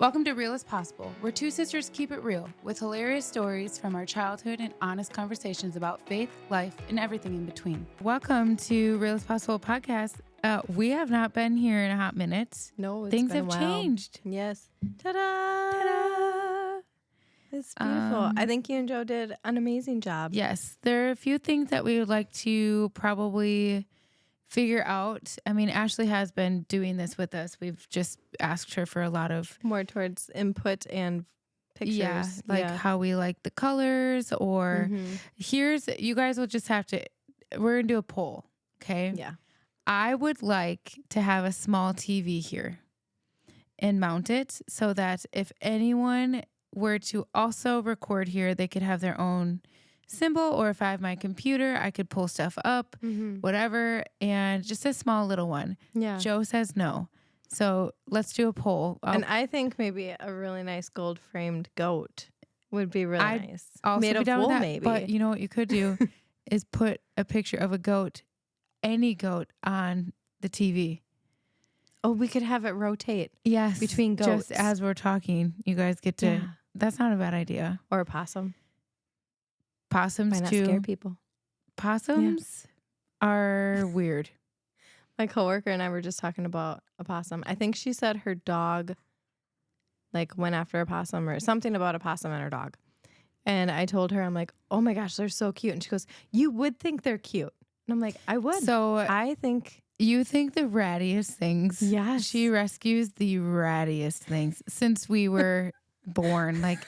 Welcome to Real as Possible, where two sisters keep it real with hilarious stories from our childhood and honest conversations about faith, life, and everything in between. Welcome to Real as Possible podcast. We have not been here in a hot minute. No, Things have changed. Yes. Ta-da! Ta-da! It's beautiful. I think you and Joe did an amazing job. Yes, there are a few things that we would like to probably figure out. I mean, Ashley has been doing this with us. We've just asked her for a lot of More towards input and pictures. Yeah, like how we like the colors or you guys will just have to, we're going to do a poll, okay? Yeah. I would like to have a small TV here and mount it so that if anyone were to also record here, they could have their own symbol, or if I have my computer, I could pull stuff up, whatever, and just a small little one. Yeah. Joe says no. So let's do a poll. And I think maybe a really nice gold framed goat would be really nice. Also made be of down with wool, that, maybe. But you know what you could do is put a picture of a goat, any goat, on the TV. Oh, we could have it rotate. Yes. Between goats. Just as we're talking, you guys get to. Yeah. That's not a bad idea. Or a possum. Possums Why not too. scare people? Possums are weird. My coworker and I were just talking about a possum. I think she said her dog went after a possum or something about a possum and her dog. And I told her, I'm like, oh my gosh, they're so cute. And she goes, you would think they're cute. And I'm like, I would. So I think. You think the rattiest things. Yes. She rescues the rattiest things since we were born. Like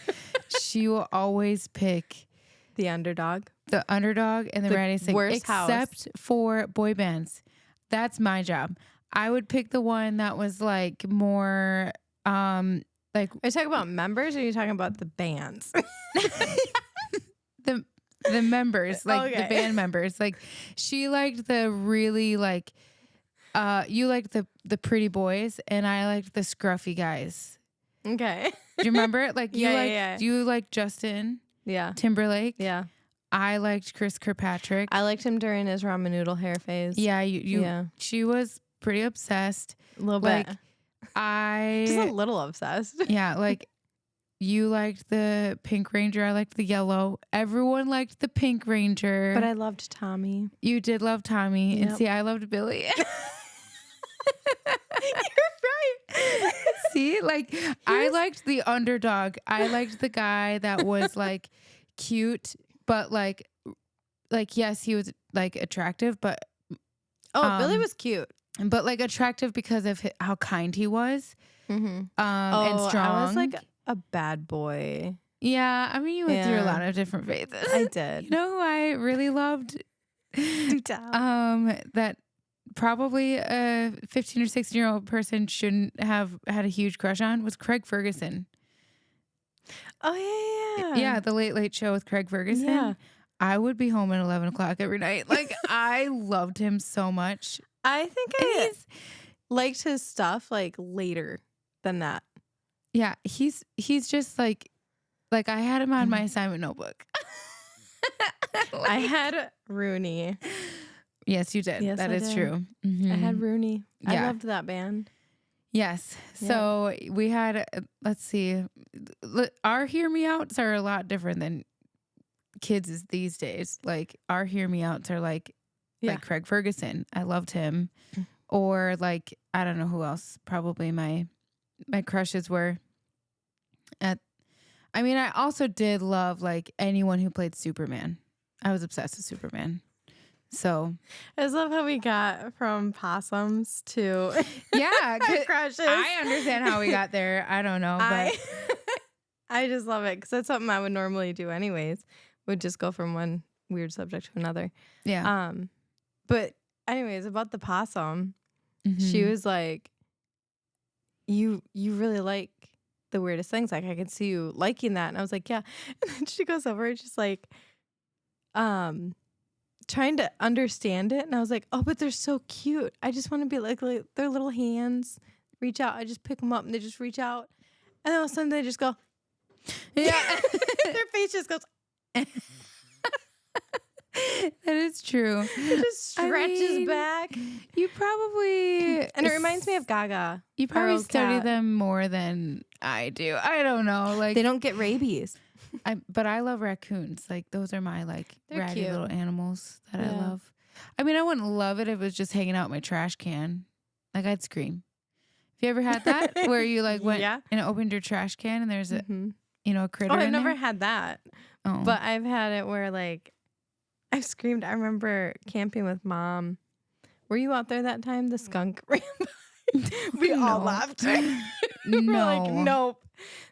she will always pick The underdog. the underdog and the rattiest thing, worst except for boy bands. That's my job. I would pick the one that was like more, Are you talking about members or are you talking about the bands? the members, like the Okay. band members. Like she liked the really like, you liked the pretty boys and I liked the scruffy guys. Okay. Do you remember? Like Yeah. you liked Justin Yeah. Timberlake. Yeah. I liked Chris Kirkpatrick. I liked him during his ramen noodle hair phase. Yeah, Yeah. She was pretty obsessed. A little Like bit. I Just a little obsessed. yeah, like you liked the Pink Ranger, I liked the yellow. Everyone liked the Pink Ranger. But I loved Tommy. You did love Tommy. And Yep. see, I loved Billy. You're right. See, like I liked the underdog. I liked the guy that was like cute, but like yes, he was like attractive, but Billy was cute. but like attractive because of how kind he was, and strong. I was like a bad boy. Yeah, I mean, you went through a Yeah. lot of different phases. I did. You know who I really loved? Do tell. That probably a 15 or 16-year-old person shouldn't have had a huge crush on was Craig Ferguson. Oh, yeah. Yeah, the Late Late Show with Craig Ferguson. Yeah. I would be home at 11 o'clock every night. Like, I loved him so much. I think I liked his stuff later than that. Yeah, he's just like I had him on my assignment notebook. I had Rooney. Yes, you did. Yes, That I is did. true. I had Rooney. I Yeah. loved that band. Yes. Yeah. So we had, let's see, our hear me outs are a lot different than kids these days. Like our hear me outs are like Craig Ferguson. I loved him. Or like, I don't know who else. Probably my crushes were I also did love like anyone who played Superman. I was obsessed with Superman. So I just love how we got from possums to yeah, crushes. I understand how we got there. I don't know, but I just love it because that's something I would normally do anyways. Would just go from one weird subject to another. yeah. But anyways, about the possum, she was like, "You really like the weirdest things. Like I can see you liking that." And I was like, "Yeah." And then she goes over and she's like, trying to understand it, and I was like, "Oh, but they're so cute. I just want to be like their little hands reach out. I just pick them up and they just reach out, and then all of a sudden they just go, Yeah. their face just goes." That is true. It just stretches back. You probably And it reminds me of Gaga. You our probably old study cat. them more than I do. I don't know. Like They don't get rabies. but I love raccoons. Like those are my They're ratty cute. little animals that I Yeah. love. I mean, I wouldn't love it if it was just hanging out in my trash can. Like I'd scream. Have you ever had that where you like went Yeah. and opened your trash can and there's a a critter Oh, I've in never there? had that. Oh. But I've had it where like I've screamed. I remember camping with Mom. Were you out there that time? The skunk ran by. We all No. laughed. We're like, No. nope.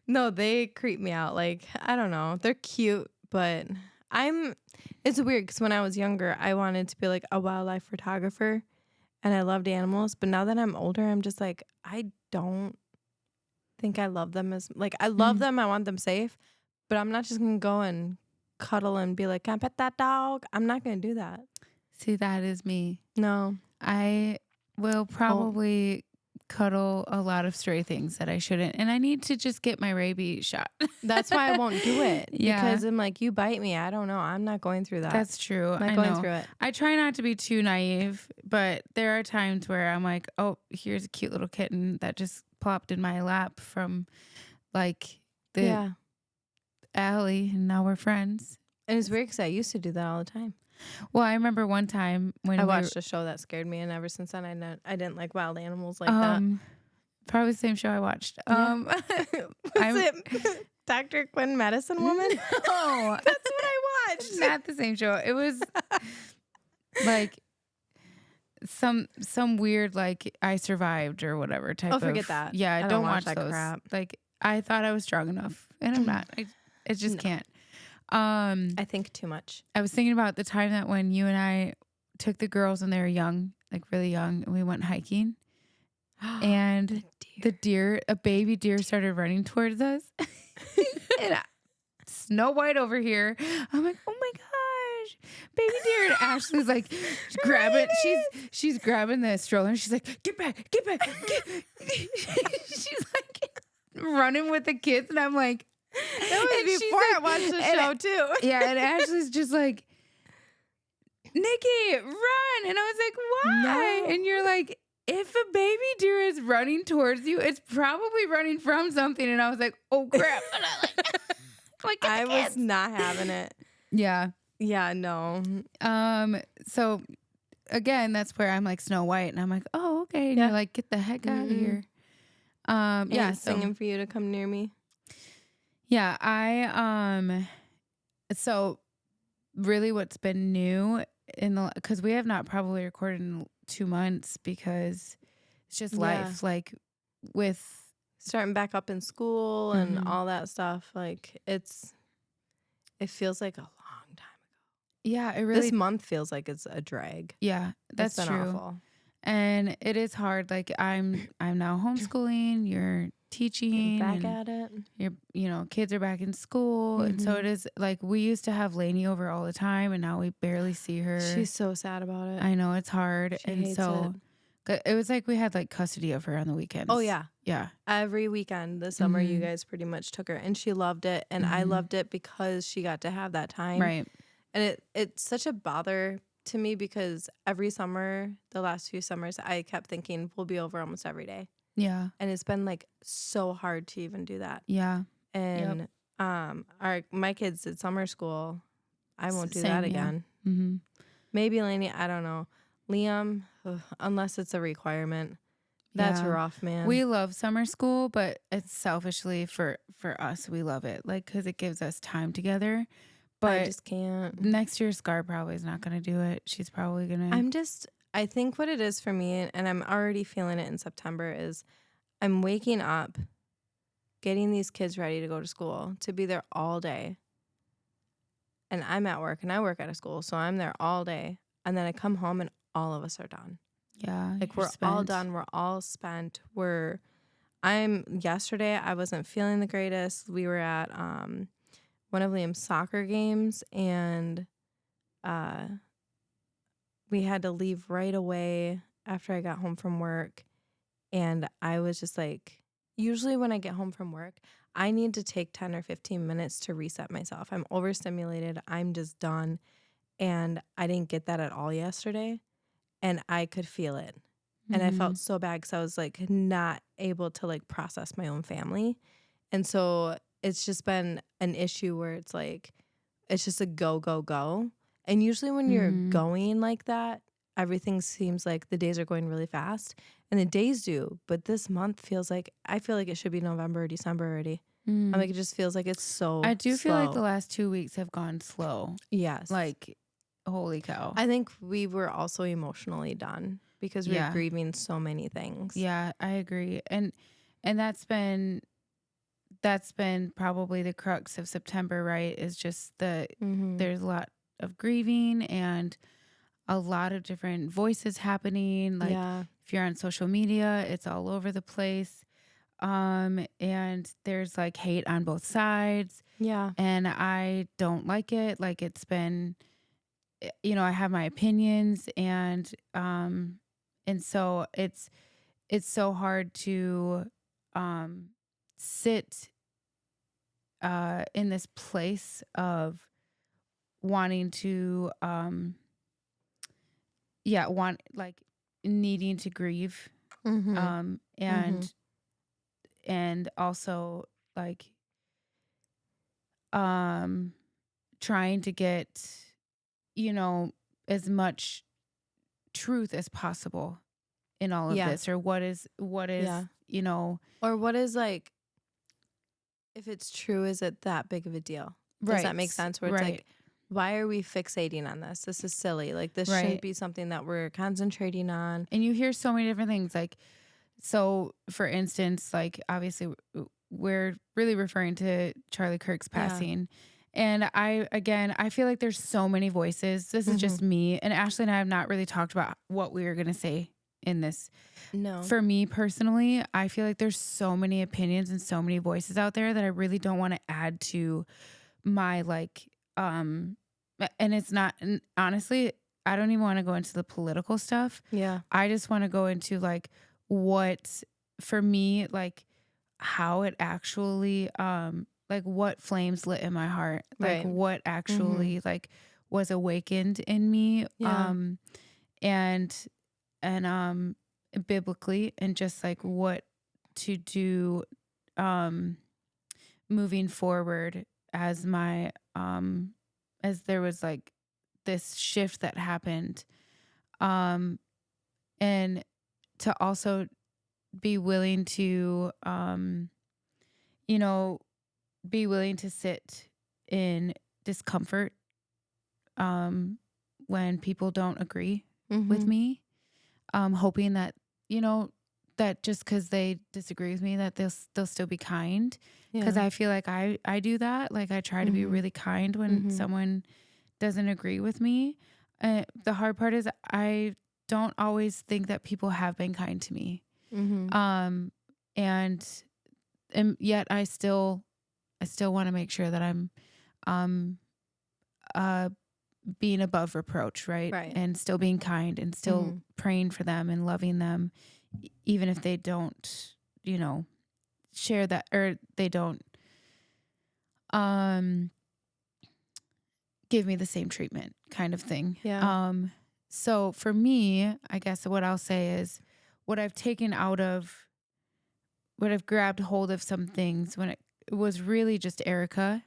No, they creep me out. Like, I don't know. They're cute, but it's weird because when I was younger, I wanted to be like a wildlife photographer and I loved animals. But now that I'm older, I'm just like, I don't think I love them as, like, I love them. I want them safe, but I'm not just going to go and cuddle and be like, can I pet that dog? I'm not going to do that. See, that is me. No. I will probably cuddle a lot of stray things that I shouldn't. And I need to just get my rabies shot. That's why I won't do it. Yeah. Because I'm like, you bite me. I don't know. I'm not going through that. That's true. I'm not I going know. through it. I try not to be too naive, but there are times where I'm like, oh, here's a cute little kitten that just plopped in my lap from like the alley, and now we're friends. And it's weird because I used to do that all the time. Well, I remember one time when I watched a show that scared me, and ever since then, I didn't like wild animals like probably the same show I watched. Yeah. Was it Dr. Quinn Medicine Woman? No, That's what I watched. Not the same show. It was like some weird like I survived or whatever type of. Oh, forget that. Yeah, I don't watch that those. crap. Like I thought I was strong enough, and I'm not. I just can't. I think too much. I was thinking about the time that when you and I took the girls when they were young, like really young, and we went hiking, and a baby deer started running towards us, and Snow White over here. I'm like, oh my gosh, baby deer! And Ashley's like grabbing. She's grabbing the stroller. And she's like, get back. She's like running with the kids, and I'm like. That was before I watched the show too. Yeah, and Ashley's just like, Nikki, run. And I was like, why? No. And you're like, if a baby deer is running towards you, it's probably running from something. And I was like, oh crap. And I was not having it. Yeah. Yeah, no. So again, that's where I'm like Snow White, and I'm like, oh, okay. And you're like, get the heck out of here. Yeah. Singing for you to come near me. Yeah, so really what's been new because we have not probably recorded in 2 months because it's just life, like with starting back up in school and all that stuff. Like it feels like a long time ago. Yeah, it really. This month feels like it's a drag. Yeah, that's it's been true. Awful. And it is hard. Like I'm now homeschooling. You're teaching. Back at it. You're, kids are back in school, and so it is like we used to have Lainey over all the time, and now we barely see her. She's so sad about it. I know it's hard, She and hates so it was like we had like custody of her on the weekends. Oh yeah, yeah. Every weekend this summer, you guys pretty much took her, and she loved it, and I loved it because she got to have that time. Right. And it's such a bother to me because every summer, the last few summers, I kept thinking we'll be over almost every day. Yeah. And it's been like so hard to even do that. Yeah. And my kids did summer school. I won't do that again. Mm-hmm. Maybe Lainey, I don't know. Liam, unless it's a requirement. That's rough, man. We love summer school, but it's selfishly for us, we love it. Like, because it gives us time together. But I just can't. Next year, Scar probably is not going to do it. She's probably going to. I think what it is for me, and I'm already feeling it in September, is I'm waking up, getting these kids ready to go to school, to be there all day. And I'm at work, and I work at a school, so I'm there all day. And then I come home, and all of us are done. Yeah. Like, we're all done. We're all spent. Yesterday, I wasn't feeling the greatest. We were at one of Liam's soccer games, and we had to leave right away after I got home from work. And I was just like, usually when I get home from work, I need to take 10 or 15 minutes to reset myself. I'm overstimulated. I'm just done. And I didn't get that at all yesterday. And I could feel it. And I Mm-hmm. felt so bad because I was like not able to like process my own family. And so it's just been an issue where it's like, it's just a go, go, go. And usually when you're Mm-hmm. going like that, everything seems like the days are going really fast. And the days do. But this month feels like, I feel like it should be November or December already. I'm like, it just feels like it's I so do feel like the slow. last 2 weeks have gone slow. Yes. Like, holy cow. I think we were also emotionally done because we were Yeah. grieving so many things. Yeah, I agree. And that's been probably the crux of September, right? Is just there's a lot of grieving and a lot of different voices happening. Like Yeah. if you're on social media, it's all over the place. And there's like hate on both sides. Yeah. And I don't like it. Like it's been, I have my opinions, and so it's so hard to sit in this place of wanting to want like needing to grieve, Mm-hmm. and also like trying to get, as much truth as possible in all of Yeah. this, or what is Yeah. Or what is like, if it's true, is it that big of a deal? Does that make sense? Where it's right, like, why are we fixating on this? This is silly. Like, this right. shouldn't be something that we're concentrating on. And you hear so many different things. Like, so for instance, like obviously we're really referring to Charlie Kirk's Yeah. passing. And I feel like there's so many voices. This is just me. And Ashley and I have not really talked about what we were going to say in this. No. For me personally, I feel like there's so many opinions and so many voices out there that I really don't want to add to my and it's not, and honestly, I don't even want to go into the political stuff. Yeah. I just want to go into like what, for me, like how it actually like what flames lit in my heart, like Right. what actually like was awakened in me, Yeah. and biblically, and just like what to do moving forward as my as there was like this shift that happened, and to also be willing to be willing to sit in discomfort when people don't agree with me, hoping that, that just because they disagree with me, that they'll still be kind, because I feel like I do that. Like I try to be really kind when someone doesn't agree with me. The hard part is I don't always think that people have been kind to me. And yet I still want to make sure that I'm being above reproach, right? And still being kind and still praying for them and loving them, even if they don't, share that, or they don't give me the same treatment, kind of thing. Yeah. So for me, I guess what I'll say is what I've grabbed hold of some things when it was really just Erica.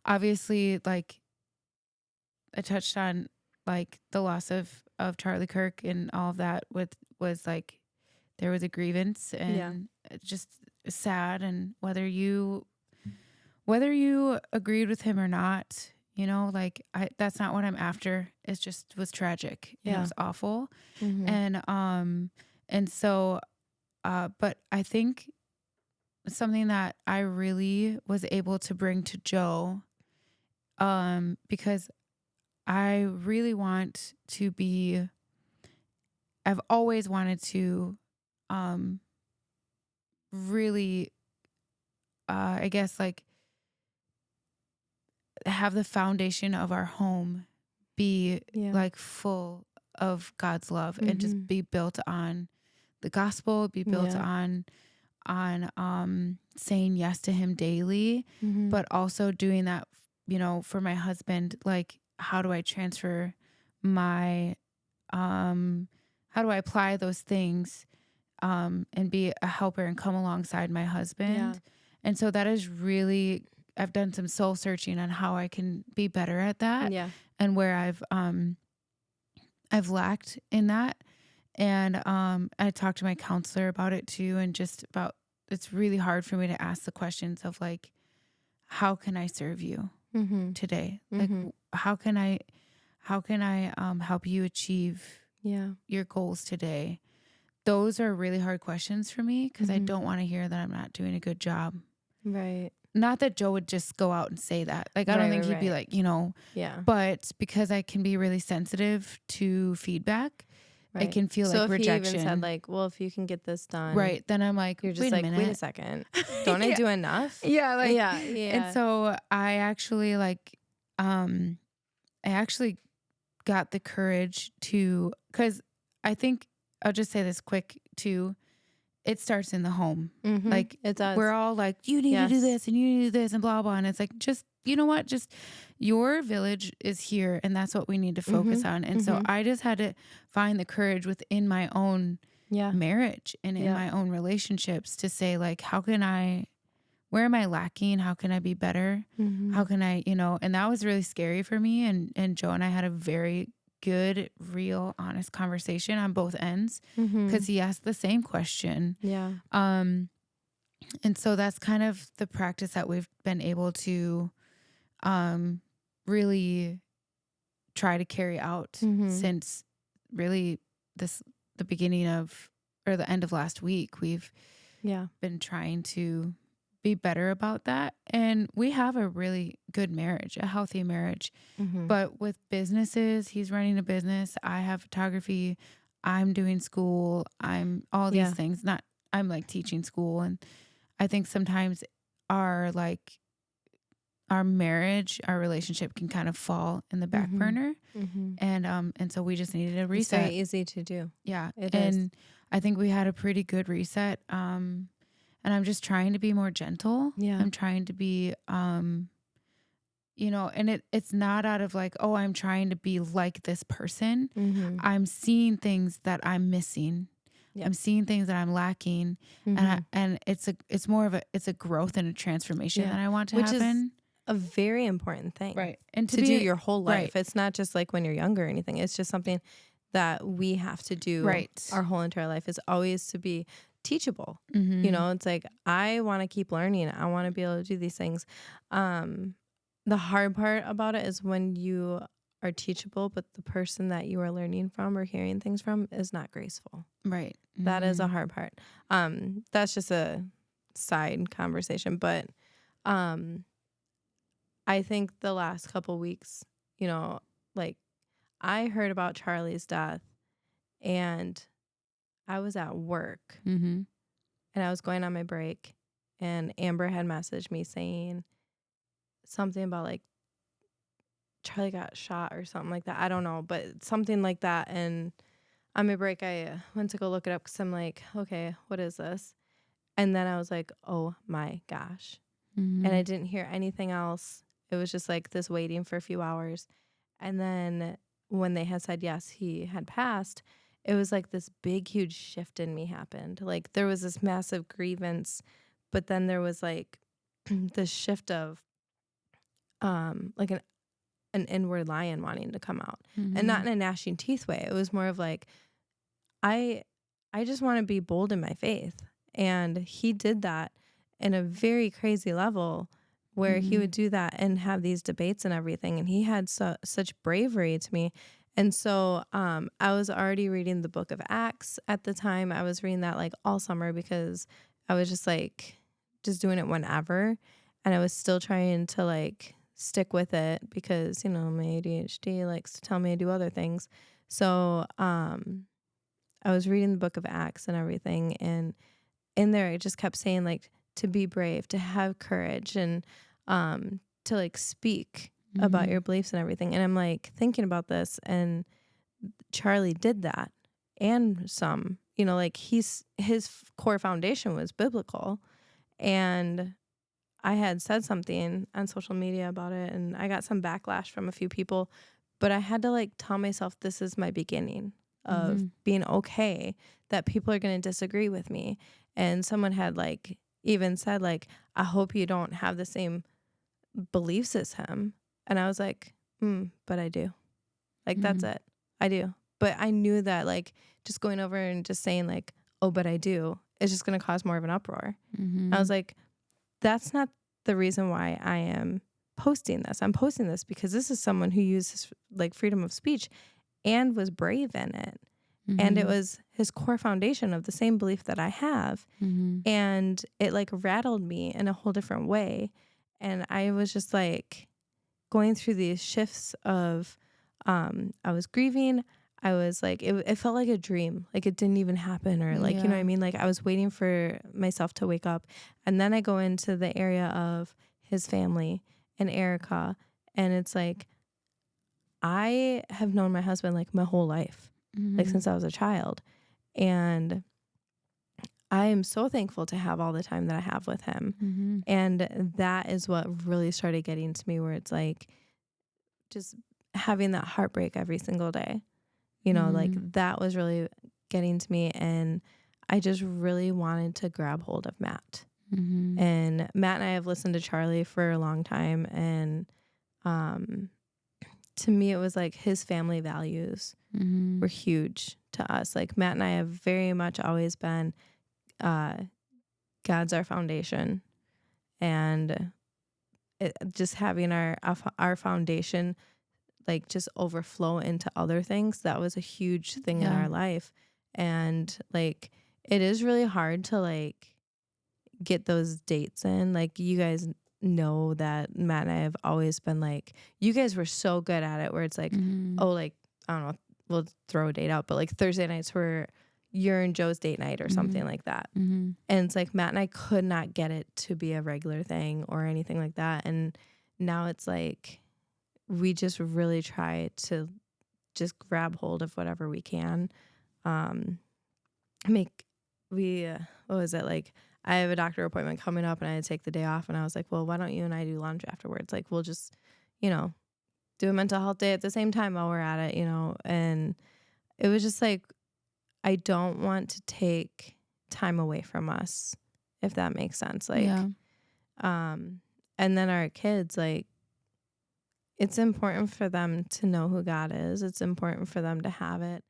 Obviously, like I touched on, like the loss of Charlie Kirk and all of that was like there was a grievance, and just sad, and whether you agreed with him or not, like that's not what I'm after. It just was tragic and it was awful. And so but I think something that I really was able to bring to Joe, because I really want to be, I've always wanted to really I guess like have the foundation of our home be like full of God's love, and just be built on the gospel, be built on saying yes to him daily, but also doing that, for my husband, like how do I transfer my, how do I apply those things, and be a helper and come alongside my husband. And so that is really, I've done some soul searching on how I can be better at that, Yeah. and where I've lacked in that. And I talked to my counselor about it too, and just about, it's really hard for me to ask the questions of like, how can I serve you Mm-hmm. today? Like, Mm-hmm. how can I help you achieve Yeah. your goals today? Those are really hard questions for me, because I Mhm. don't want to hear that I'm not doing a good job. Right. Not that Joe would just go out and say that. Like, I don't Right, think right, he'd be right. like, you know, Yeah. but because I can be really sensitive to feedback, it Right. can feel So like if he even said rejection. like, well, if you can get this done, Right. Then I'm like, you're just wait a like, wait a minute. second. Don't I Yeah. do enough? Yeah. Like, Yeah. and Yeah. so I actually I actually got the courage to, because I think, I'll just say this quick too. It starts in the home. Mm-hmm. Like, It does. we're all like, you need to do Yes. this and you need to do this and blah, blah. And it's like, just, you know what? Just, your village is here, and that's what we need to focus Mm-hmm. on. And so Mm-hmm. I just had to find the courage within my own Yeah. marriage and in Yeah. my own relationships to say, like, where am I lacking? How can I be better? Mm-hmm. How can I, and that was really scary for me. And Joe and I had a very good, real, honest conversation on both ends, Mm-hmm. because he asked the same question. Yeah. And so that's kind of the practice that we've been able to really try to carry out Mm-hmm. since really the beginning of, or the end of last week. We've Yeah. been trying to be better about that. And we have a really good marriage, a healthy marriage. Mm-hmm. But with businesses, he's running a business. I have photography. I'm doing school. I'm all these Yeah. things. I'm like teaching school. And I think sometimes our marriage, our relationship can kind of fall in the back Mm-hmm. burner. Mm-hmm. And so we just needed a It's reset. very easy to do. Yeah. It and is. I think we had a pretty good reset. And I'm just trying to be more gentle. Yeah. I'm trying to be, and it's not out of like, oh, I'm trying to be like this person. Mm-hmm. I'm seeing things that I'm missing. Yep. I'm seeing things that I'm lacking. Mm-hmm. And it's more of it's a growth and a transformation Yeah. that I want to Which is happen. a very important thing. Right. And To do your whole life. right. It's not just like when you're younger or anything. It's just something that we have to do Right. our whole entire life, is always to be teachable. Mm-hmm. It's like, I want to keep learning. I want to be able to do these things. The hard part about it is when you are teachable, but the person that you are learning from or hearing things from is not graceful. Right. Mm-hmm. That is a hard part. That's just a side conversation, but I think the last couple weeks, like, I heard about Charlie's death, and I was at work, Mm-hmm. and I was going on my break, and Amber had messaged me saying something about like Charlie got shot or something like that. I don't know, but something like that. And on my break, I went to go look it up because I'm like, okay, what is this? And then I was like, oh my gosh. Mm-hmm. And I didn't hear anything else. It was just like this waiting for a few hours. And then when they had said, yes, he had passed, it was like this big, huge shift in me happened. Like, there was this massive grievance, but then there was like this shift of like an inward lion wanting to come out. Mm-hmm. And not in a gnashing teeth way. It was more of like, I just want to be bold in my faith. And he did that in a very crazy level, where he would do that and have these debates and everything. And he had such bravery to me. And so I was already reading the book of Acts at the time. I was reading that like all summer, because I was just doing it whenever. And I was still trying to like stick with it, because, my ADHD likes to tell me to do other things. So I was reading the book of Acts and everything. And in there, it just kept saying like to be brave, to have courage, and to like speak about your beliefs and everything. And I'm like thinking about this, and Charlie did that, and some, like his core foundation was biblical. And I had said something on social media about it, and I got some backlash from a few people, but I had to like tell myself this is my beginning of Mm-hmm. being okay that people are going to disagree with me. And someone had like even said like, I hope you don't have the same beliefs as him. And I was like, but I do. Like, that's Mm-hmm. it. I do. But I knew that like just going over and just saying like, oh, but I do, is just going to cause more of an uproar. I Mm-hmm. was like, that's not the reason why I am posting this. I'm posting this because this is someone who uses like freedom of speech and was brave in it. And it Mm-hmm. was his core foundation of the same belief that I have. Mm-hmm. And it like rattled me in a whole different way. And I was just like going through these shifts of, I was grieving. I was like, it felt like a dream. Like it didn't even happen, or like, you know what I Yeah. mean? Like I was waiting for myself to wake up. And then I go into the area of his family and Erica. And it's like, I have known my husband like my whole life, like Mm-hmm. since I was a child. And I am so thankful to have all the time that I have with him. Mm-hmm. And that is what really started getting to me, where it's like just having that heartbreak every single day. You know, like Mm-hmm. that was really getting to me. And I just really wanted to grab hold of Matt. Mm-hmm. And Matt and I have listened to Charlie for a long time. And to me, it was like his family values Mm-hmm. were huge to us. Like Matt and I have very much always been uh, God's our foundation. And just having our foundation like just overflow into other things, that was a huge thing in Yeah. our life. And like it is really hard to like get those dates in. Like you guys know that Matt and I have always been like, you guys were so good at it, where it's like, Mm-hmm. oh, like I don't know, we'll throw a date out, but like Thursday nights were your and Joe's date night or Mm-hmm. something like that. Mm-hmm. And it's like Matt and I could not get it to be a regular thing or anything like that. And now it's like we just really try to just grab hold of whatever we can. Um, make we what was it like? I have a doctor appointment coming up, and I had to take the day off. And I was like, well, why don't you and I do lunch afterwards? Like, we'll just, you know, do a mental health day at the same time while we're at it, you know. And it was just like, I don't want to take time away from us, if that makes sense. Like, Yeah. and then our kids, like, it's important for them to know who God is. It's important for them to have it.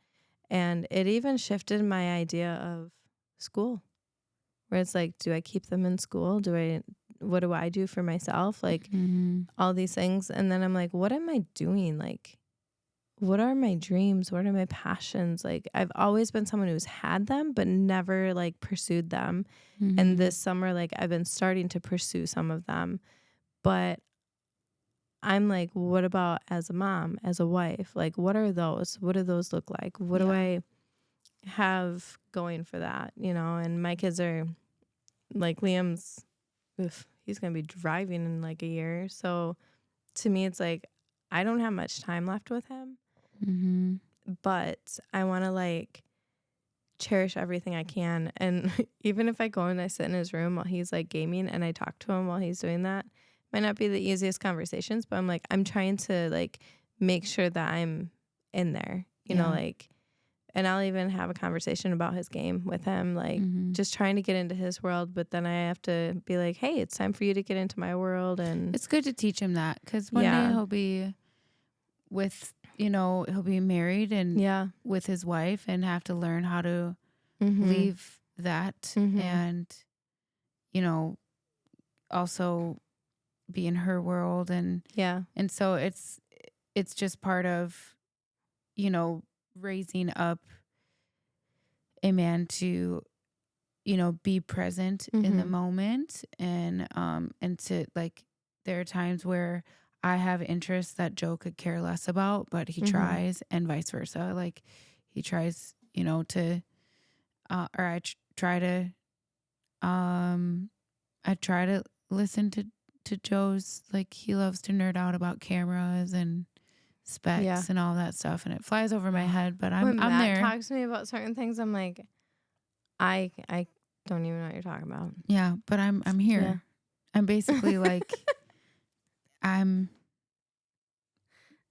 And it even shifted my idea of school, where it's like, do I keep them in school? What do I do for myself? Like Mm-hmm. all these things. And then I'm like, what am I doing? Like, what are my dreams? What are my passions? Like, I've always been someone who's had them, but never like pursued them. And Mm-hmm. this summer, like, I've been starting to pursue some of them. But I'm like, what about as a mom, as a wife? Like, what are those? What do those look like? What do Yeah. I have going for that? You know, and my kids are like Liam's, he's going to be driving in like a year. So to me, it's like, I don't have much time left with him, Mm-hmm. but I want to like cherish everything I can. And even if I go and I sit in his room while he's like gaming and I talk to him while he's doing that, might not be the easiest conversations, but I'm like, I'm trying to like make sure that I'm in there, you know, Yeah. like, and I'll even have a conversation about his game with him, like Mm-hmm. just trying to get into his world. But then I have to be like, hey, it's time for you to get into my world. And It's good to teach him that, because one day yeah, he'll be he'll be married and yeah, with his wife and have to learn how to mm-hmm, leave that mm-hmm, and, also be in her world. yeah, And so it's just part of, raising up a man to, be present in the mm-hmm, moment and to like, there are times where I have interests that Joe could care less about, but he mm-hmm, tries, and vice versa. Like he tries, to or try to I try to listen to Joe's, like he loves to nerd out about cameras and yeah. specs and all that stuff, and it flies over my head, but I'm When I'm Matt there. talks to me about certain things, I'm like, I don't even know what you're talking about. Yeah, but I'm Yeah. here. I'm basically like, I'm,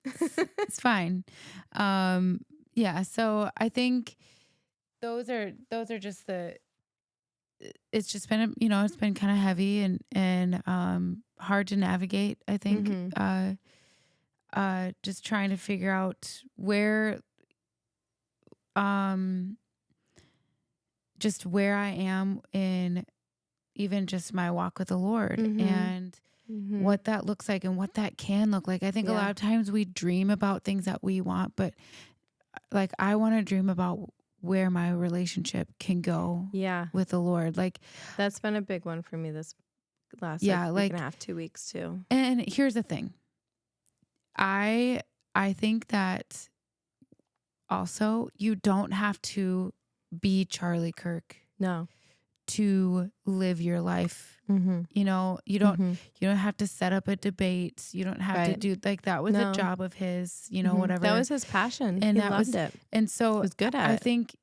it's fine. Yeah. So I think those are just it's just been, it's been kind of heavy and hard to navigate, I think. Mhm. Just trying to figure out where, um, just where I am in even just my walk with the Lord Mhm. and Mhm. what that looks like and what that can look like. I think a Yeah. lot of times we dream about things that we want, but like I want to dream about where my relationship can go Yeah. with the Lord. Like, That's been a big one for me this last like yeah, week and a like, half, 2 weeks too. and here's the thing. I I think that also you don't have to be Charlie Kirk No. to live your life. Mhm. You know, Mhm. you don't have to set up a debate. You don't have to Right. do like that was a No. job of his, That whatever. was his passion. And He that loved was it. and He so was good at I it. think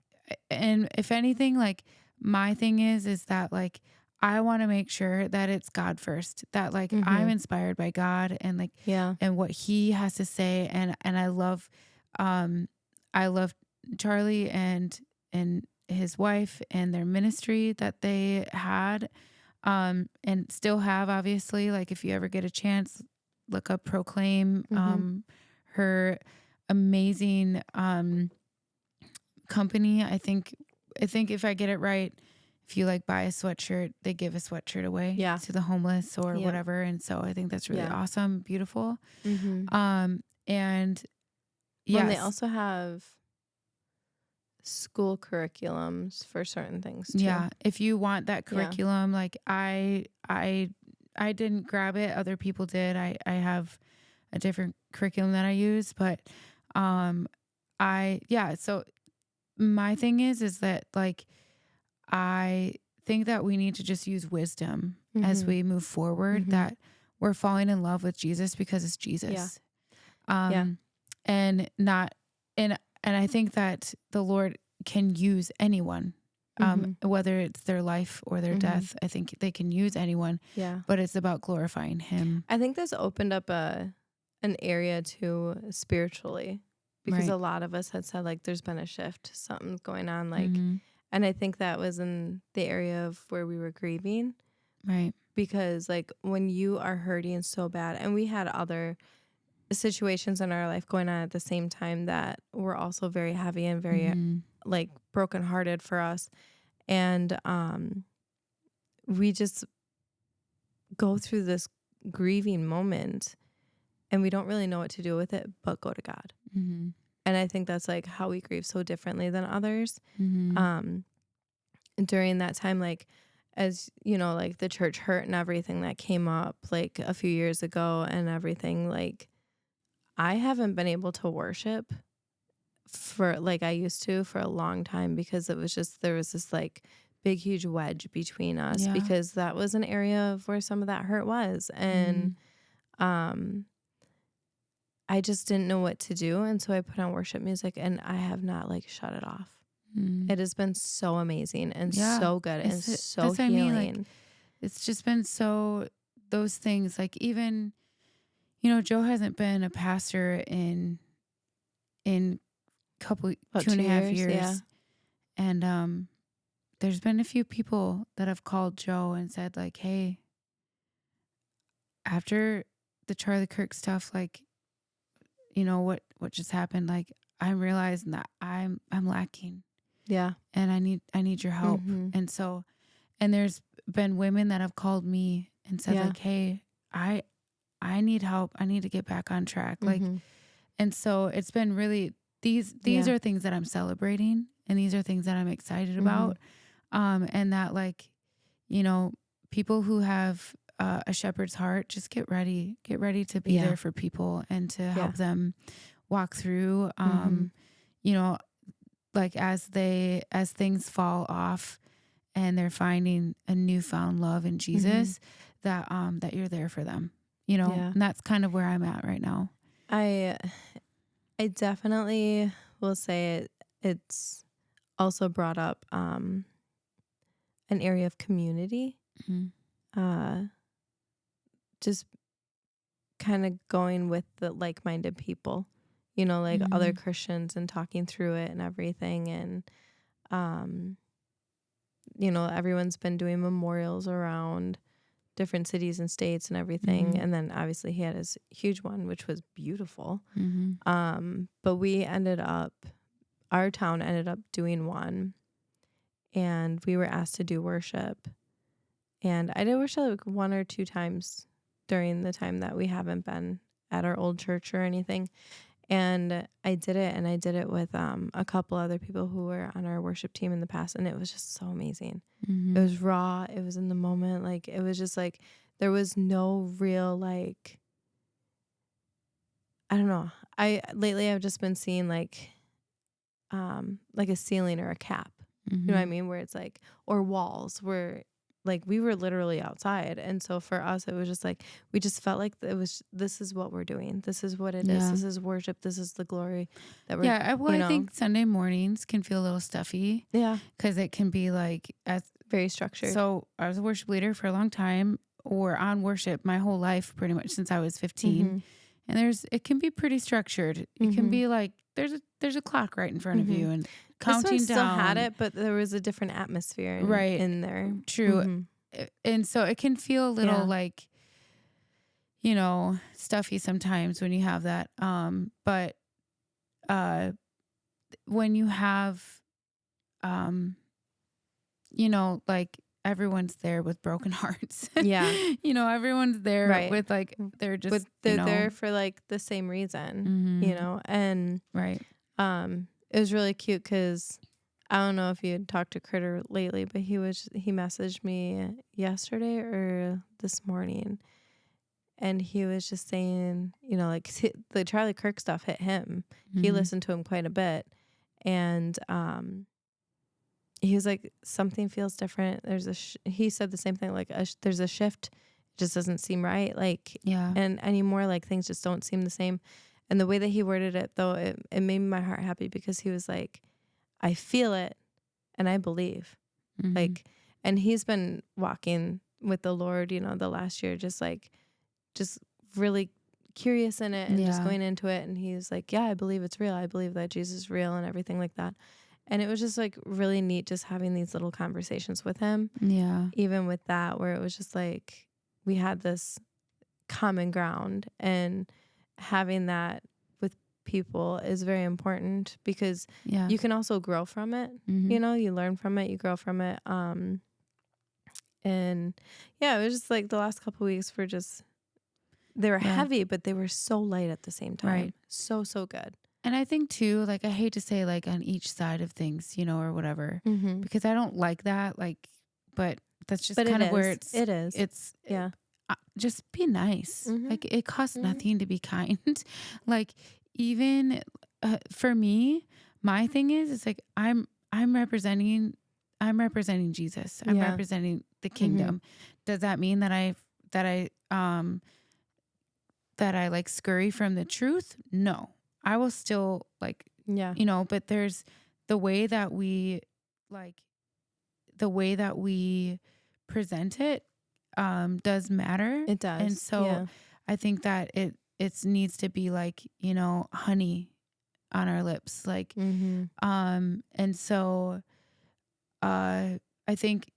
and if anything, like my thing is that like I want to make sure that it's God first. That like I'm Mhm. inspired by God and like Yeah. and what he has to say and um I love Charlie and his wife and their ministry that they had and still have, obviously. Like if you ever get a chance, look up Proclaim, Mhm. her amazing company. I think if I get it right, if you like buy a sweatshirt, they give a sweatshirt away Yeah. to the homeless or Yep. whatever. And so I think that's really Yeah. awesome, beautiful. Mhm. And Well, and they yes, also have school curriculums for certain things too. yeah, if you want that Yeah. curriculum, like I didn't grab it, other people did. I have a different curriculum that I use, but um yeah, so my thing is that like I think that we need to just use wisdom as Mhm. we move forward, Mhm. that we're falling in love with Jesus because it's Yeah. Jesus. Yeah. Um and not and I think that the Lord can use anyone. Mhm. Whether it's their life or their Mhm. death, I think they can use anyone, Yeah. but it's about glorifying him. I think this opened up an area too spiritually because Right. a lot of us had said like there's been a shift, something's going on like, Mhm. and I think that was in the area of where we were grieving Right. because like when you are hurting so bad, and we had other situations in our life going on at the same time that were also very heavy and very Mhm. like brokenhearted for us, and we just go through this grieving moment and we don't really know what to do with it but go to God. Mhm. And I think that's like how we grieve so differently than others. Mhm. Um during that time, like as you know, like the church hurt and everything that came up like a few years ago and everything, like I haven't been able to worship for like I used to for a long time because it was just there was this like big huge wedge between us Yeah. because that was an area of where some of that hurt was. And Mhm. um I just didn't know what to do, and so I put on worship music and I have not like shut it off. Mhm. It has been so amazing and Yeah. so good and so That's what I mean. Like healing. it's just been so those things. Like even Joe hasn't been a pastor in couple About 2 years, yeah. 2.5 years, and there's been a few people that have called Joe and said like, "Hey, after the Charlie Kirk stuff, like what just happened, like I'm realizing that I'm lacking Yeah. and I need your help." Mhm. And so and there's been women that have called me and said Yeah. like, "Hey, I need help. I need to get back on track." Like, Mhm. and so it's been really these Yeah. are things that I'm celebrating and these are things that I'm excited Mhm. about. And that like, you know, people who have a shepherd's heart, just get ready to be Yeah. there for people and to Yeah. help them walk through, Mhm. you know, like as things fall off and they're finding a newfound love in Mhm. Jesus, that you're there for them, Yeah. and that's kind of where I'm at right now. I I definitely will say it's also brought up an area of community. Mhm. Uh just kind of going with the like-minded people, you know, like other Mhm. Christians, and talking through it and everything. And, um, you know, everyone's been doing memorials around different cities and states and everything. Mhm. And then obviously he had his huge one, which was beautiful. Mhm. But our town ended up doing one, and we were asked to do worship. And I did worship like 1 or 2 times during the time that we haven't been at our old church or anything. And I did it, and I did it with a couple other people who were on our worship team in the past, and it was just so amazing. It Mhm. was raw, it was in the moment, like it was just like there was no real like, I don't know. I've just been seeing like a ceiling or a cap. You know what I Mhm. mean? Where it's like, or walls where like we were literally outside. And so for us, it was just like, we just felt like this is what we're doing. This is what it is. Yeah. This is worship. This is the glory that we're, Yeah, well, you I know, think Sunday mornings can feel a little stuffy yeah, because it can be like very structured. so I was a worship leader for a long time or on worship my whole life pretty much since I was 15. Mm-hmm. And it can be pretty structured. It can Mm-hmm. be like there's a clock right in front of Mm-hmm. you and This one counting still had down. it, but there was a different atmosphere Right. in there. True. Mm-hmm. And so it can feel a little Yeah. like, stuffy sometimes when you have that. But uh when you have um like everyone's there with broken hearts. Yeah. Everyone's there Right. with like they're But just, they're there for like the same reason, you mhm, know? And right. it was really cute because I don't know if you had talked to Critter lately, but he messaged me yesterday or this morning, and he was just saying, you know, like the Charlie Kirk stuff hit him. He Mhm. listened to him quite a bit, and he was like, something feels different. He said the same thing, like there's a shift. It just doesn't seem right, like, Yeah. and anymore, like things just don't seem the same. And the way that he worded it, though, it made my heart happy because he was like, I feel it and I believe. Mhm. Like, and he's been walking with the Lord, you know, the last year, just really curious in it and just Yeah. going into it. And he's like, yeah, I believe it's real. I believe that Jesus is real and everything like that. And it was just like really neat just having these little conversations with him, Yeah. even with that, where it was just like we had this common ground, and having that with people is very important because Yeah. you can also grow from it. Mhm. You know, you learn from it, you grow from it. And yeah, it was just like the last couple weeks were just, they were Yeah. heavy, but they were so light at the same Right. time. So, so good. And I think too, like I hate to say like on each side of things, or whatever, Mm-hmm. because I don't like that. Like, but that's just But it kind of where is. It is. it's Yeah. just be nice. Mm-hmm. Like it costs Mm-hmm. nothing to be kind. Like even for me, my thing is, it's like I'm representing Jesus. I'm Yeah. representing the Mm-hmm. kingdom. Does that mean that I like scurry from the truth? No. I will still like, Yeah. but there's the way that we like the way that we present it does matter. It And does. so Yeah. I think that it needs to be like, honey on our lips. Like Mm-hmm. and so I think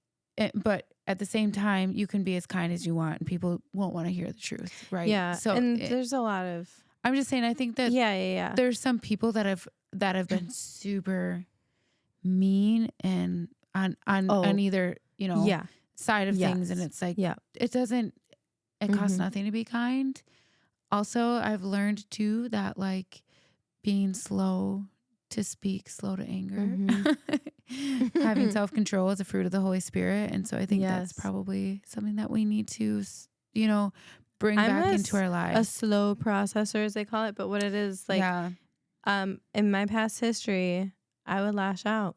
but at the same time you can be as kind as you want and people won't want to hear the truth, right? Yeah. So And there's a lot of, I'm just saying I think that yeah, yeah, yeah. there's some people that have been super mean and on Oh, either, yeah. side of things, and Yes. it's like Yeah. it costs Mm-hmm. nothing to be kind. Also, I've learned too that like being slow to speak, slow to anger, having Mm-hmm. self-control is a fruit of the Holy Spirit, and so I think that's Yes. probably something that we need to bring I'm back into our a lives. slow processor, as they call it, but what it is, like, Yeah. in my past history, I would lash out.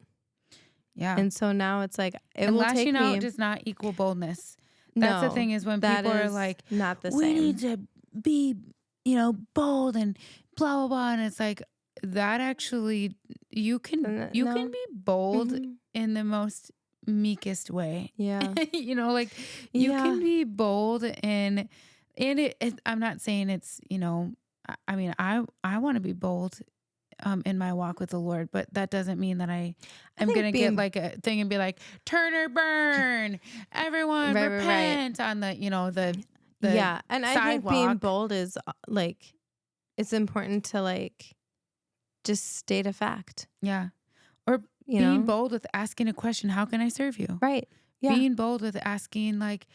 Yeah. And so now it's like, it And will lashing take out me, does not equal boldness. That's the no, thing is when that people are is like, not the we need same. to be, bold and blah, blah, blah. And it's like that actually, you can No. be bold Hmm. in the most meekest way. Yeah. Like you Yeah. can be bold And I'm not saying it's, I mean, I want to be bold in my walk with the Lord, but that doesn't mean that I I am think going to get being like a thing and be like, turn or burn, everyone right. repent on the Yeah, and I think being sidewalk. bold is like it's important to like just state a fact, Yeah. Or you being know? bold with asking a question, how can I serve you? Right. Yeah. Being bold with asking like,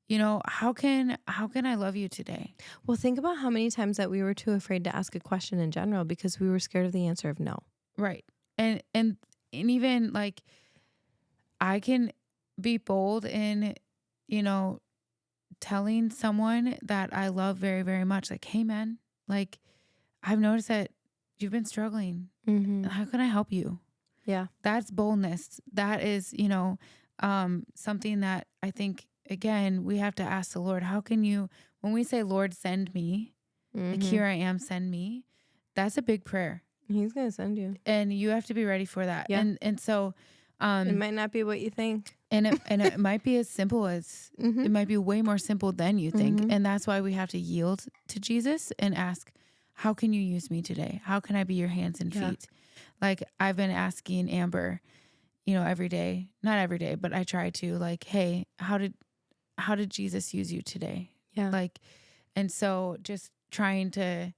how can I love you today? Well, think about how many times that we were too afraid to ask a question in general because we were scared of the answer of no. Right. And even like I can be bold in, you know, telling someone that I love very, very much, like, hey man, like I've noticed that you've been struggling. Mm-hmm. How can I help you? Yeah. That's boldness. That is, something that I think, again, we have to ask the Lord, how can you, when we say, Lord, send me, like, Mm-hmm. here I am, send me, that's a big prayer. He's gonna send you. And you have to be ready for that. Yeah. And so, It might not be what you think. and it might be as simple as, Mm-hmm. it might be way more simple than you think. Mm-hmm. And that's why we have to yield to Jesus and ask, how can you use me today? How can I be your hands and Yeah. feet? Like I've been asking Amber, every day, not every day, but I try to, like, hey, how did Jesus use you today? Yeah. Like, and so just trying to,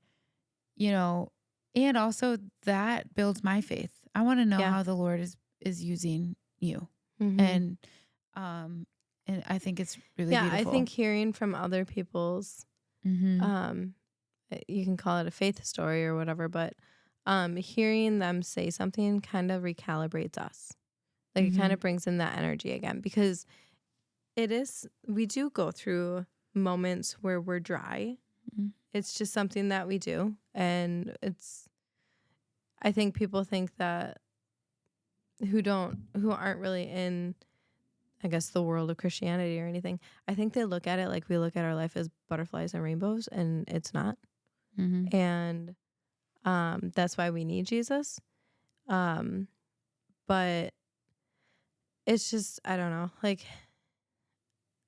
and also that builds my faith. I want to know Yeah. how the Lord is using you. Mm-hmm. And I think it's really Yeah, beautiful. I think hearing from other people's Mm-hmm. you can call it a faith story or whatever, but hearing them say something kind of recalibrates us. Like it kind of brings in that energy again because we do go through moments where we're dry. Mm-hmm. It's just something that we do. And I think people think that who aren't really in, I guess, the world of Christianity or anything. I think they look at it like we look at our life as butterflies and rainbows, and it's not. Mm-hmm. And that's why we need Jesus. But it's just, I don't know, like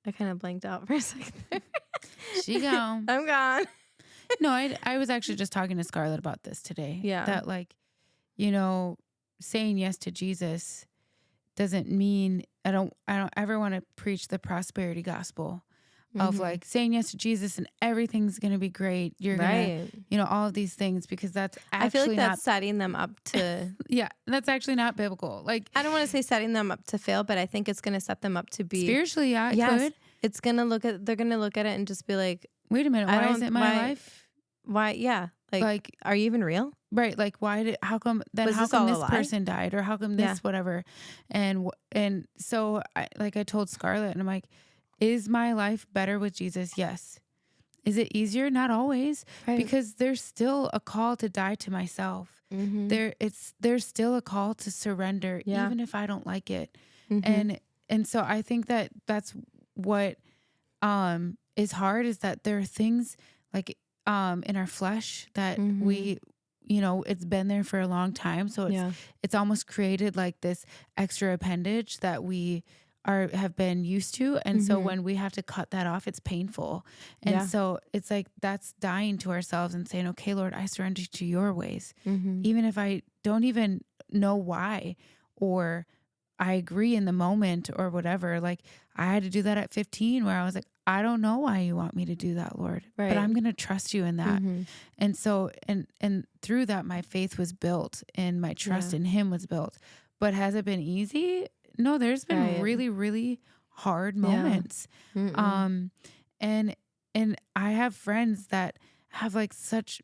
I kind of blanked out for a second there. She gone. I'm gone. No, I was actually just talking to Scarlett about this today. Yeah. That, like, saying yes to Jesus doesn't mean I don't ever want to preach the prosperity gospel of like saying yes to Jesus and everything's going to be great. You're going to, all of these things, because that's actually I feel like that's not setting them up to yeah, that's actually not biblical. Like, I don't want to say setting them up to fail, but I think it's going to set them up to be spiritually, yeah, it could. It's going to they're going to look at it and just be like, wait a minute, why isn't my life? Why? Yeah. Like, are you even real? Right. Like, how come this person died, or how come this, whatever. And so I told Scarlett, and I'm like, is my life better with Jesus? Yes. Is it easier? Not always, because there's still a call to die to myself. There's still a call to surrender, even if I don't like it. And so I think that that's what is hard, is that there are things like in our flesh that we, it's been there for a long time. So it's almost created like this extra appendage that we have been used to. And so when we have to cut that off, it's painful. And so it's like, that's dying to ourselves and saying, okay, Lord, I surrender to your ways. Even if I don't even know why, or I agree in the moment or whatever. Like, I had to do that at 15, where I was like, I don't know why you want me to do that, Lord, but I'm going to trust you in that. And so, and through that, my faith was built and my trust in him was built. But has it been easy? No, there's been really, really hard moments. And I have friends that have like such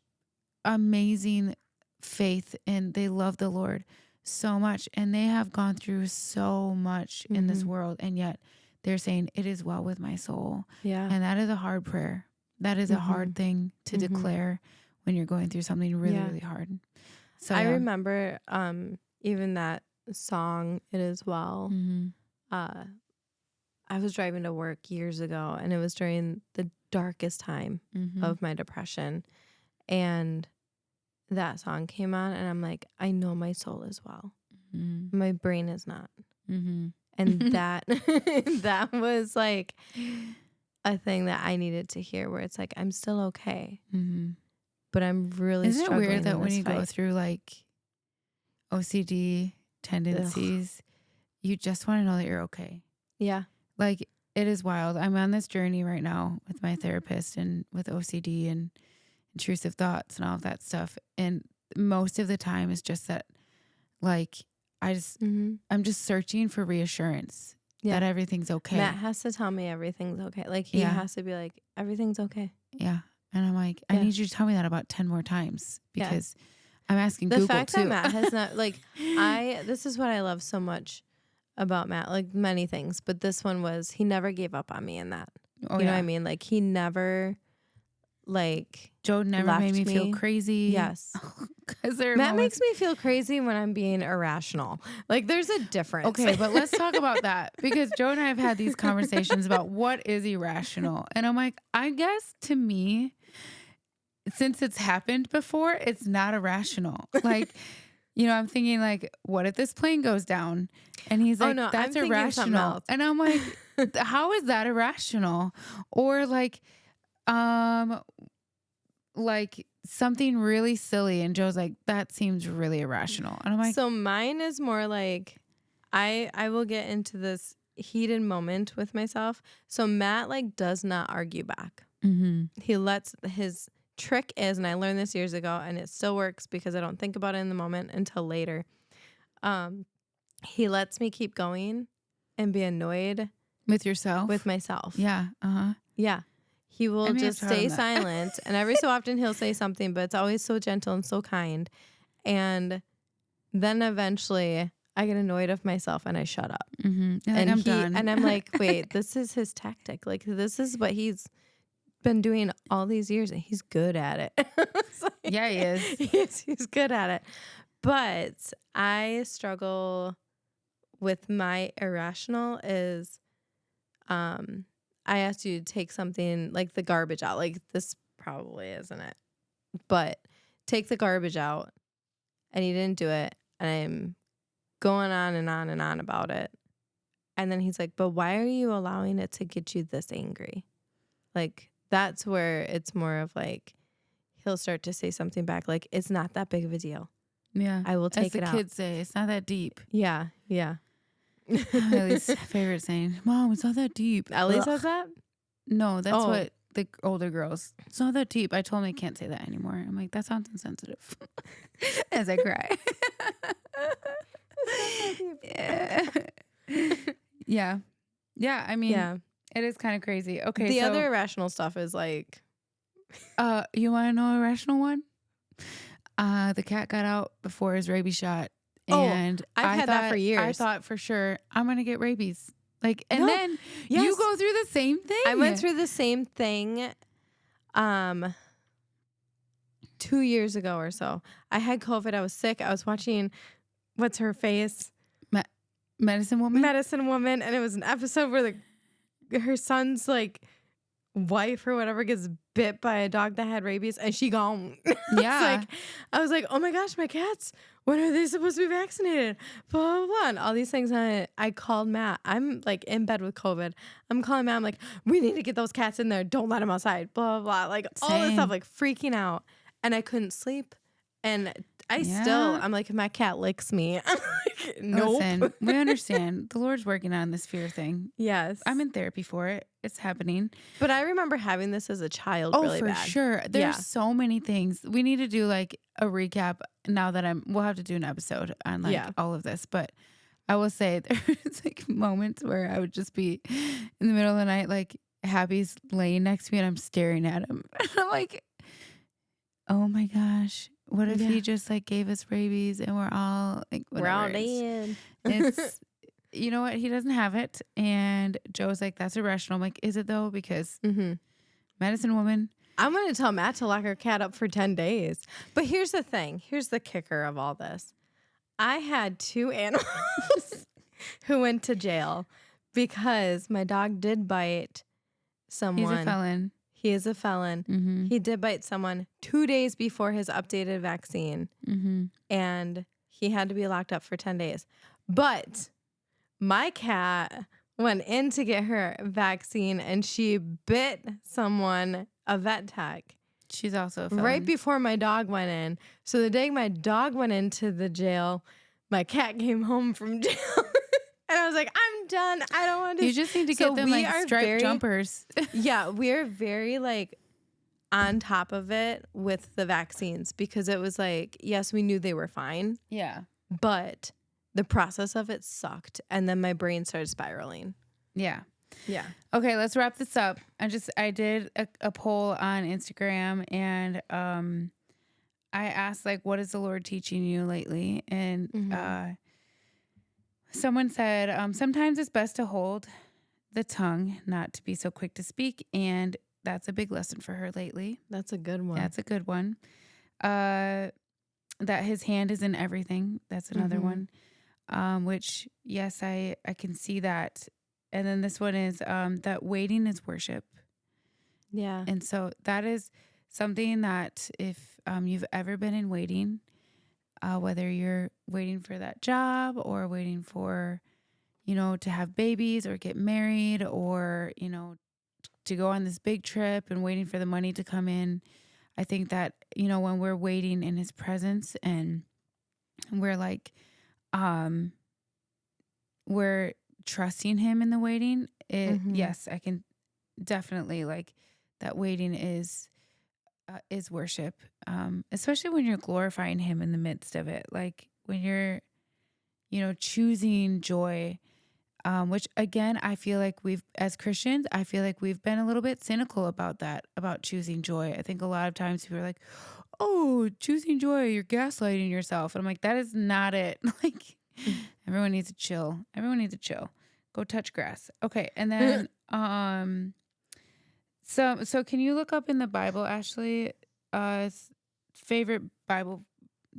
amazing faith and they love the Lord so much, and they have gone through so much in this world, and yet they're saying, it is well with my soul. And that is a hard prayer. That is a hard thing to declare when you're going through something really, really hard. So I remember even that song, It Is Well. I was driving to work years ago, and it was during the darkest time of my depression, and that song came on, and I'm like, I know my soul is well. My brain is not. And that that was like a thing that I needed to hear where it's like, I'm still okay, Mm-hmm. but I'm really Isn't it struggling weird that in when this you go fight. through like OCD Ugh. tendencies, you just want to know that you're okay? Yeah. Like, it is wild. I'm on this journey right now with my therapist and with OCD and intrusive thoughts and all of that stuff. And most of the time is just that, like, Mm-hmm. I'm just searching for reassurance Yeah. that everything's okay. Matt has to tell me everything's okay. Like, he Yeah. has to be like, everything's okay. Yeah. And I'm like, I Yeah. need you to tell me that about 10 more times Yeah. because I'm asking The Google fact that too. Matt has not, like, this is what I love so much about Matt, like many things, but this one was, he never gave up on me in that. Oh, You know what yeah. I mean? Like, he never, like, Joe never made me left feel me. crazy. Yes. Because there are Matt moments. makes me feel crazy when I'm being irrational. Like, there's a difference. Okay, but let's talk about that because Joe and I have had these conversations about what is irrational. And I'm like, I guess to me, since it's happened before, it's not irrational. Like, I'm thinking like, what if this plane goes down? And he's Oh, like, no, I'm that's thinking of something irrational. else. And I'm like, how is that irrational? Or like something really silly. And Joe's like, that seems really irrational. And I'm like, So mine is more like, I will get into this heated moment with myself. So Matt like does not argue back. mm-hmm. He lets his trick is, and I learned this years ago, and it still works because I don't think about it in the moment until later. He lets me keep going and be annoyed With yourself? with myself. Yeah. Uh-huh. Yeah. He will I may have just taught him stay that. silent. And every so often he'll say something, but it's always so gentle and so kind. And then eventually I get annoyed of myself and I shut up. Mm-hmm. Like, And I'm done. And I'm like, wait, this is his tactic. Like, this is what he's been doing all these years and he's good at it. Like, yeah, he is. He's good at it. But I struggle with my irrational is I asked you to take something like the garbage out. Like, this probably isn't it. But take the garbage out and he didn't do it. And I'm going on and on and on about it. And then he's like, but why are you allowing it to get you this angry? Like, that's where it's more of like, he'll start to say something back. Like, it's not that big of a deal. Yeah. I will take it out. As the kids say, it's not that deep. Yeah. Yeah. Ellie's favorite saying, Mom, it's not that deep. Ellie Ugh. says that? No, that's Oh. what the older girls, it's not that deep. I told him I can't say that anymore. I'm like, that sounds insensitive. As I cry. Yeah. Yeah. I mean, Yeah. it is kind of crazy. Okay. The so, other irrational stuff is like, you want to know a rational one? The cat got out before his rabies shot. And I've had that for years. I thought for sure I'm going to get rabies. Like, and No. then Yes. you go through the same thing. I went through the same thing 2 years ago or so. I had COVID. I was sick. I was watching, what's her face? Medicine Woman. Medicine Woman. And it was an episode where her son's like wife or whatever gets bit by a dog that had rabies and she gone. Yeah. I was like, oh my gosh, my cats, when are they supposed to be vaccinated? Blah, blah, blah. And all these things. And I called Matt. I'm like in bed with COVID. I'm calling Matt. I'm like, we need to get those cats in there. Don't let them outside. Blah, blah, blah. Like all this stuff, like freaking out. And I couldn't sleep. And I'm like, if my cat licks me, I'm like, nope. Listen, we understand. The Lord's working on this fear thing. Yes. I'm in therapy for it. It's happening. But I remember having this as a child really for bad. sure. There's so many things. We need to do like a recap now that we'll have to do an episode on like all of this. But I will say there's like moments where I would just be in the middle of the night, like Happy's laying next to me and I'm staring at him. And I'm like, oh my gosh. What if he just like gave us rabies and we're all like, whatever. We're all dead. It's, you know what? He doesn't have it. And Joe's like, that's irrational. I'm like, is it though? Because Medicine Woman. I'm going to tell Matt to lock our cat up for 10 days. But here's the thing. Here's the kicker of all this. I had 2 animals who went to jail because my dog did bite someone. He's a felon. He is a felon. Mm-hmm. He did bite someone 2 days before his updated vaccine. Mm-hmm. And he had to be locked up for 10 days. But my cat went in to get her vaccine and she bit someone, a vet tech, She's also a right felon. before my dog went in. So the day my dog went into the jail, my cat came home from jail. And I was like, I'm done. I don't want to. You just need to So get them we like are striped jumpers. Yeah, we're very like on top of it with the vaccines because it was like, yes, we knew they were fine, Yeah. but the process of it sucked. And then my brain started spiraling. Yeah. Yeah. Okay, let's wrap this up. I did a poll on Instagram, and I asked like, what is the Lord teaching you lately? And someone said, sometimes it's best to hold the tongue, not to be so quick to speak. And that's a big lesson for her lately. That's a good one. That's a good one. That his hand is in everything. That's another one. Which, yes, I can see that. And then this one is that waiting is worship. Yeah. And so that is something that if you've ever been in waiting, whether you're waiting for that job or waiting for, to have babies or get married or, to go on this big trip and waiting for the money to come in, I think that, when we're waiting in his presence and we're like, we're trusting him in the waiting, yes, I can definitely like that waiting is worship, especially when you're glorifying him in the midst of it, like when you're choosing joy, which again I feel like as Christians, I feel like we've been a little bit cynical about that, about choosing joy. I think a lot of times people are like, oh, choosing joy, you're gaslighting yourself, and I'm like, that is not it. Like everyone needs to chill. Go touch grass. Okay. And then so can you look up in the Bible, Ashley, favorite Bible,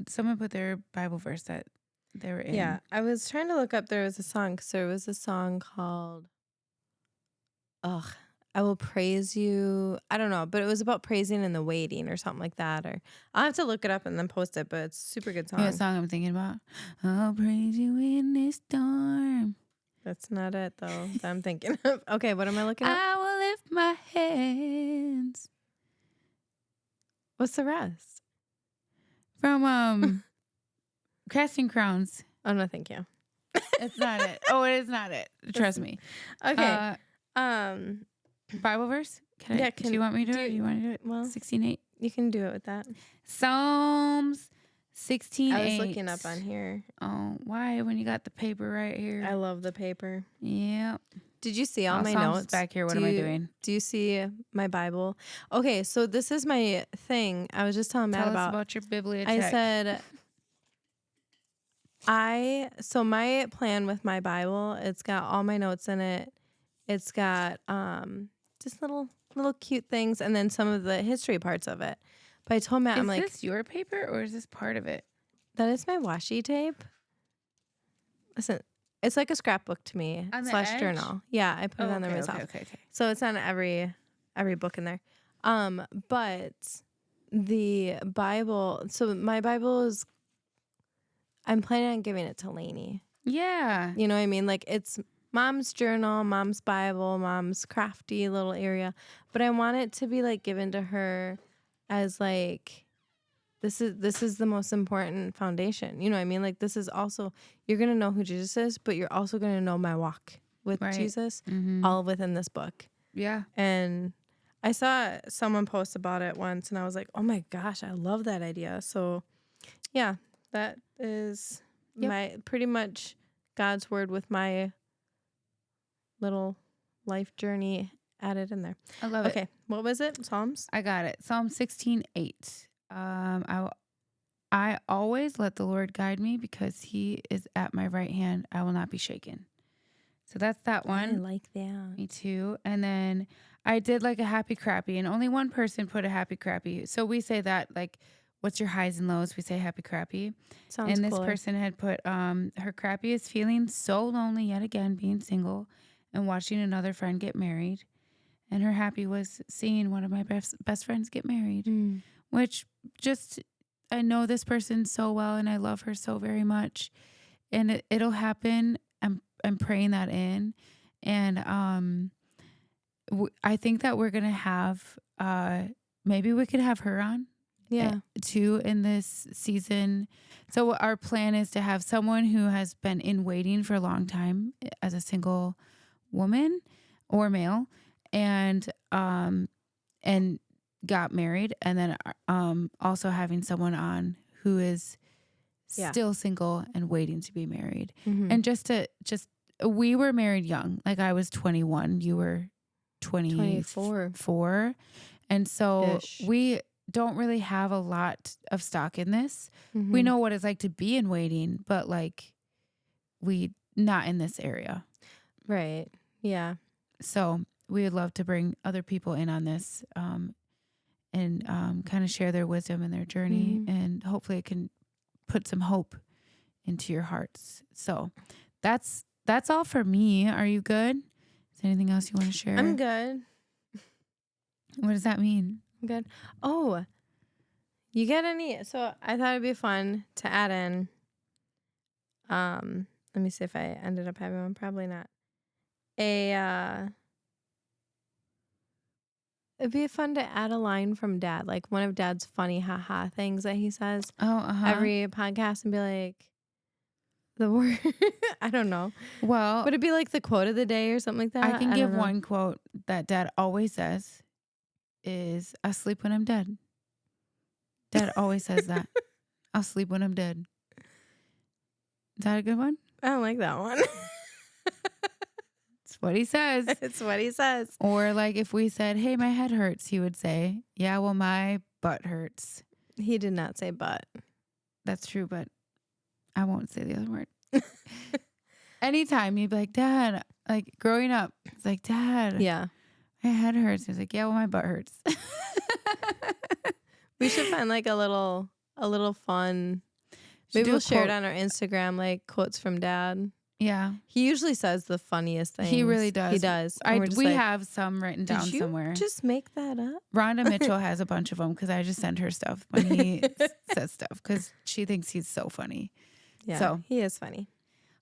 someone put their Bible verse that they were in. Yeah. I was trying to look up, there was a song. Because there was a song called, I will praise you. I don't know, but it was about praising in the waiting or something like that. Or I'll have to look it up and then post it, but it's a super good song. Yeah, song I'm thinking about. I'll praise you in this storm. That's not it though that I'm thinking of. Okay, what am I looking up? I will lift my hands. What's the rest? From Casting Crowns. Oh no, thank you. It's not it. Oh, it is not it. Trust me. Okay. Bible verse? Do you want me to do it? Do you want to do it? Well, 16:8. You can do it with that. Psalms 16:8. I was looking up on here. Oh, why? When you got the paper right here. I love the paper. Yeah. Did you see all my Psalms notes back here? What am I doing? Do you see my Bible? Okay, so this is my thing. I was just telling Matt Tell us about your bibliothèque. I said, so my plan with my Bible, it's got all my notes in it. It's got just little cute things, and then some of the history parts of it. But I told Matt, I'm like, is this your paper or is this part of it? that is my washi tape. Listen, it's like a scrapbook to me On the / edge? journal. Yeah, I put it on there myself. Okay. So it's on every book in there. But the Bible, so my Bible is, I'm planning on giving it to Lainey. Yeah. You know what I mean? Like it's mom's journal, mom's Bible, mom's crafty little area. But I want it to be like given to her as like, this is the most important foundation. You know what I mean? Like this is also, you're going to know who Jesus is, but you're also going to know my walk with Jesus, all within this book. Yeah. And I saw someone post about it once and I was like, oh my gosh, I love that idea. So yeah, that is my pretty much God's word with my little life journey added in there. I love it. Okay, what was it? Psalms? I got it. Psalm 16:8. I always let the Lord guide me because he is at my right hand. I will not be shaken. So that's that one. I like that. Me too. And then I did like a happy crappy, and only one person put a happy crappy. So we say that like, what's your highs and lows? We say happy crappy. Sounds and this cooler. person had put her crappy is feeling so lonely yet again, being single and watching another friend get married. And her happy was seeing one of my best friends get married, which just, I know this person so well and I love her so very much. And it'll happen. I'm praying that in. And I think that we're going to have, maybe we could have her on Yeah. too in this season. So our plan is to have someone who has been in waiting for a long time as a single woman or male, and got married, and then also having someone on who is still single and waiting to be married. Mm-hmm. And we were married young. Like I was 21, you were 24. And so we don't really have a lot of stock in this. Mm-hmm. We know what it's like to be in waiting, but like we not in this area. Right. Yeah. So we would love to bring other people in on this, and kind of share their wisdom and their journey, and hopefully it can put some hope into your hearts. So that's all for me. Are you good? Is there anything else you want to share? I'm good. What does that mean? I'm good. Oh, you get any? So I thought it'd be fun to add in. Let me see if I ended up having one. Probably not. It'd be fun to add a line from Dad, like one of Dad's funny haha things that he says every podcast, and be like the word. I don't know. Well, would it be like the quote of the day or something like that? I can give one quote that Dad always says is, "I'll sleep when I'm dead." Dad always says that. I'll sleep when I'm dead. Is that a good one? I don't like that one. It's what he says. It's what he says. Or like if we said, "Hey, my head hurts," he would say, "Yeah, well, my butt hurts." He did not say butt. That's true, but I won't say the other word. Anytime you'd be like, "Dad," like growing up, it's like, "Dad, yeah, my head hurts." He's like, "Yeah, well, my butt hurts." We should find like a little fun. Maybe we'll share it on our Instagram, like quotes from Dad. Yeah. He usually says the funniest things. He really does. He does. We have some written down somewhere. Just make that up. Rhonda Mitchell has a bunch of them because I just send her stuff when he says stuff because she thinks he's so funny. Yeah, so he is funny.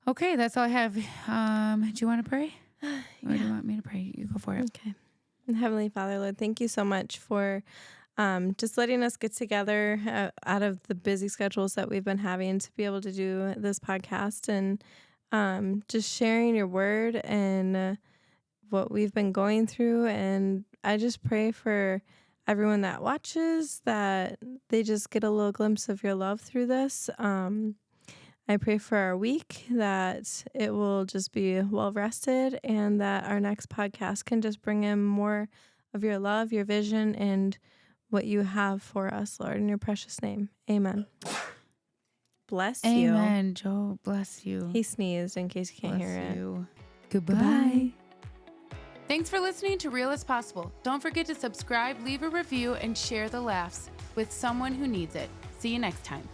Okay, that's all I have. Do you want to pray? Or do you want me to pray? You go for it. Okay. Heavenly Father, Lord, thank you so much for just letting us get together out of the busy schedules that we've been having to be able to do this podcast, and just sharing your word and what we've been going through. And I just pray for everyone that watches that they just get a little glimpse of your love through this. I pray for our week that it will just be well rested, and that our next podcast can just bring in more of your love, your vision, and what you have for us, Lord, in your precious name. Amen. Bless you. Amen, Joe. Bless you. He sneezed in case you can't hear it. Goodbye. Thanks for listening to Real as Possible. Don't forget to subscribe, leave a review, and share the laughs with someone who needs it. See you next time.